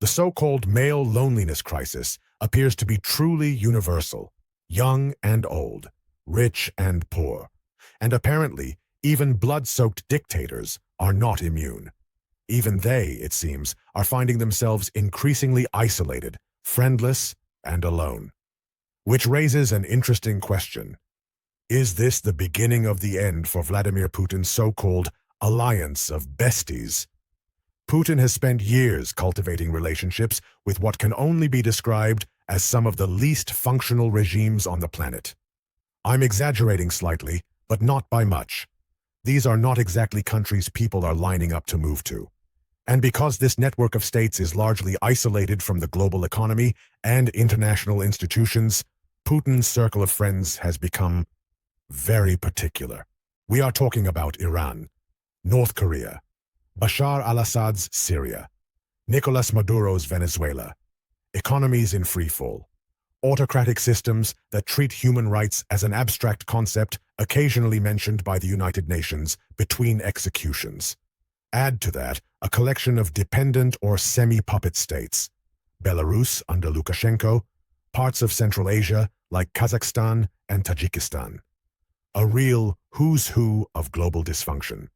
so-called male loneliness crisis appears to be truly universal, young and old, rich and poor. And apparently, even blood-soaked dictators are not immune. Even they, it seems, are finding themselves increasingly isolated, friendless, and alone. Which raises an interesting question. Is this the beginning of the end for Vladimir Putin's so-called alliance of besties? Putin has spent years cultivating relationships with what can only be described as some of the least functional regimes on the planet. I'm exaggerating slightly, but not by much. These are not exactly countries people are lining up to move to. And because this network of states is largely isolated from the global economy and international institutions, Putin's circle of friends has become very particular. We are talking about Iran, North Korea, Bashar al-Assad's Syria, Nicolas Maduro's Venezuela, economies in freefall, autocratic systems that treat human rights as an abstract concept occasionally mentioned by the United Nations between executions. Add to that a collection of dependent or semi-puppet states, Belarus under Lukashenko, parts of Central Asia like Kazakhstan and Tajikistan. A real who's who of global dysfunction.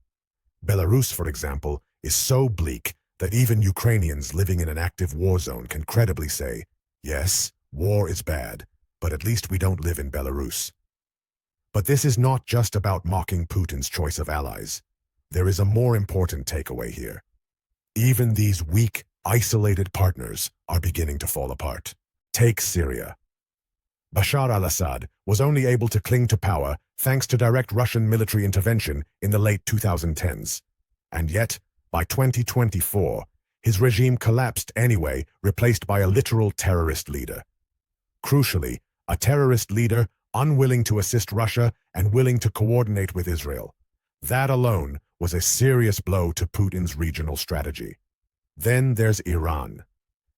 Belarus, for example, is so bleak that even Ukrainians living in an active war zone can credibly say, yes, war is bad, but at least we don't live in Belarus. But this is not just about mocking Putin's choice of allies. There is a more important takeaway here. Even these weak, isolated partners are beginning to fall apart. Take Syria. Bashar al-Assad was only able to cling to power thanks to direct Russian military intervention in the late 2010s. And yet, by 2024, his regime collapsed anyway, replaced by a literal terrorist leader. Crucially, a terrorist leader unwilling to assist Russia and willing to coordinate with Israel. That alone was a serious blow to Putin's regional strategy. Then there's Iran.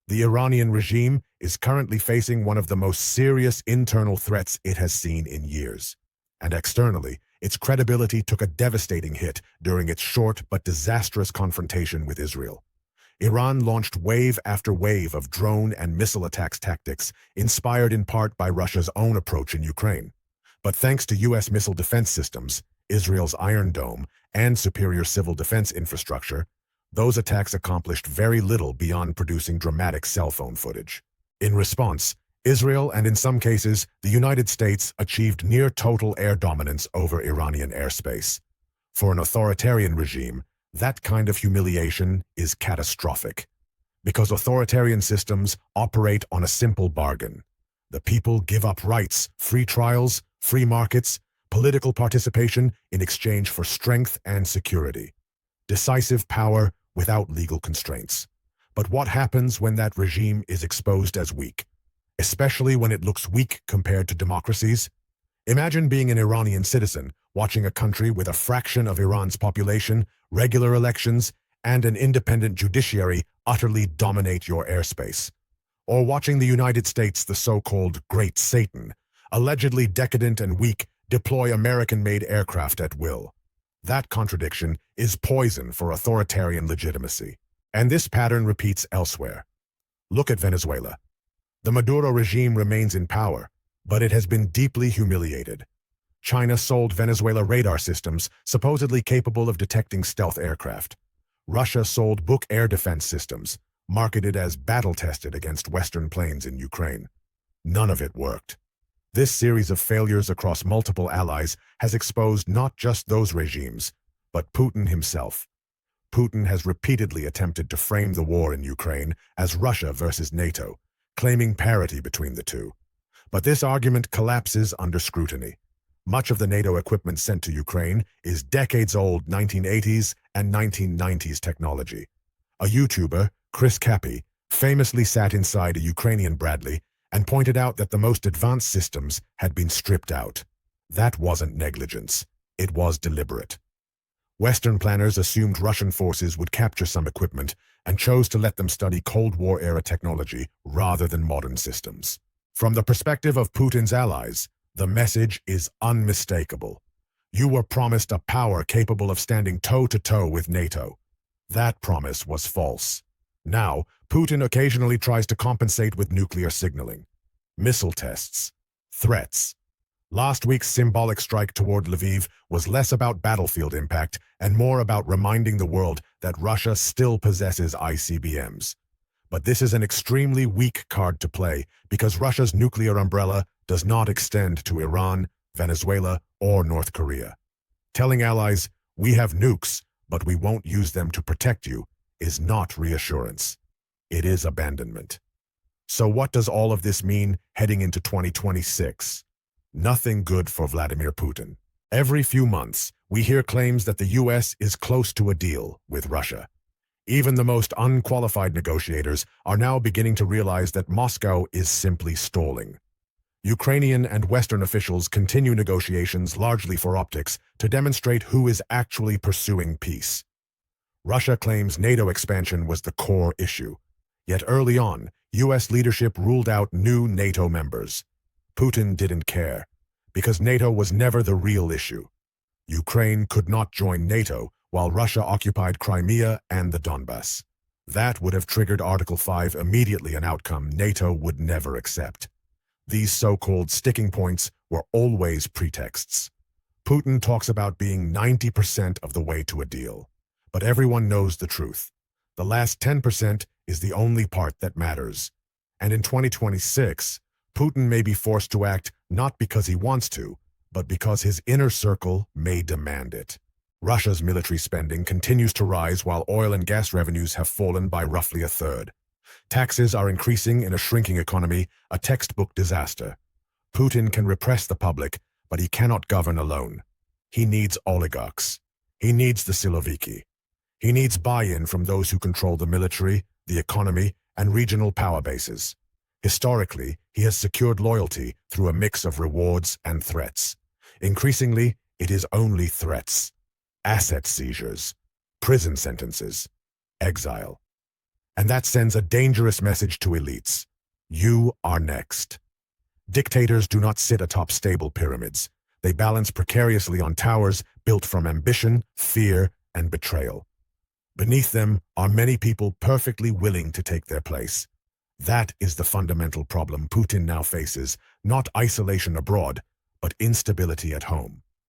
The Iranian regime is currently facing one of the most serious internal threats it has seen in years. And externally, its credibility took a devastating hit during its short but disastrous confrontation with Israel. Iran launched wave after wave of drone and missile attacks tactics, inspired in part by Russia's own approach in Ukraine. But thanks to U.S. missile defense systems, Israel's Iron Dome, and superior civil defense infrastructure, those attacks accomplished very little beyond producing dramatic cell phone footage. In response, Israel, and in some cases, the United States, achieved near-total air dominance over Iranian airspace. For an authoritarian regime, that kind of humiliation is catastrophic. Because authoritarian systems operate on a simple bargain. The people give up rights, free trials, free markets, political participation in exchange for strength and security. Decisive power without legal constraints. But what happens when that regime is exposed as weak? Especially when it looks weak compared to democracies? Imagine being an Iranian citizen, watching a country with a fraction of Iran's population, regular elections, and an independent judiciary utterly dominate your airspace. Or watching the United States, the so-called Great Satan, allegedly decadent and weak, deploy American-made aircraft at will. That contradiction is poison for authoritarian legitimacy. And this pattern repeats elsewhere. Look at Venezuela. The Maduro regime remains in power, but it has been deeply humiliated. China sold Venezuela radar systems supposedly capable of detecting stealth aircraft. Russia sold Buk air defense systems, marketed as battle-tested against Western planes in Ukraine. None of it worked. This series of failures across multiple allies has exposed not just those regimes, but Putin himself. Putin has repeatedly attempted to frame the war in Ukraine as Russia versus NATO, claiming parity between the two. But this argument collapses under scrutiny. Much of the NATO equipment sent to Ukraine is decades-old 1980s and 1990s technology. A YouTuber, Chris Cappy, famously sat inside a Ukrainian Bradley and pointed out that the most advanced systems had been stripped out. That wasn't negligence. It was deliberate. Western planners assumed Russian forces would capture some equipment and chose to let them study Cold War-era technology rather than modern systems. From the perspective of Putin's allies, the message is unmistakable. You were promised a power capable of standing toe-to-toe with NATO. That promise was false. Now, Putin occasionally tries to compensate with nuclear signaling, missile tests, threats. Last week's symbolic strike toward Lviv was less about battlefield impact and more about reminding the world that Russia still possesses ICBMs. But this is an extremely weak card to play because Russia's nuclear umbrella does not extend to Iran, Venezuela, or North Korea. Telling allies, "We have nukes, but we won't use them to protect you," is not reassurance. It is abandonment. So what does all of this mean heading into 2026? Nothing good for Vladimir Putin. Every few months, we hear claims that the US is close to a deal with Russia. Even the most unqualified negotiators are now beginning to realize that Moscow is simply stalling. Ukrainian and Western officials continue negotiations largely for optics to demonstrate who is actually pursuing peace. Russia claims NATO expansion was the core issue. Yet early on, US leadership ruled out new NATO members. Putin didn't care, because NATO was never the real issue. Ukraine could not join NATO while Russia occupied Crimea and the Donbass. That would have triggered Article 5 immediately, an outcome NATO would never accept. These so-called sticking points were always pretexts. Putin talks about being 90% of the way to a deal. But everyone knows the truth. The last 10% is the only part that matters. And in 2026, Putin may be forced to act not because he wants to, but because his inner circle may demand it. Russia's military spending continues to rise while oil and gas revenues have fallen by roughly a third. Taxes are increasing in a shrinking economy, a textbook disaster. Putin can repress the public, but he cannot govern alone. He needs oligarchs. He needs the Siloviki. He needs buy-in from those who control the military, the economy, and regional power bases. Historically, he has secured loyalty through a mix of rewards and threats. Increasingly, it is only threats. Asset seizures, prison sentences, exile. And that sends a dangerous message to elites. You are next. Dictators do not sit atop stable pyramids. They balance precariously on towers built from ambition, fear, and betrayal. Beneath them are many people perfectly willing to take their place. That is the fundamental problem Putin now faces, not isolation abroad, but instability at home.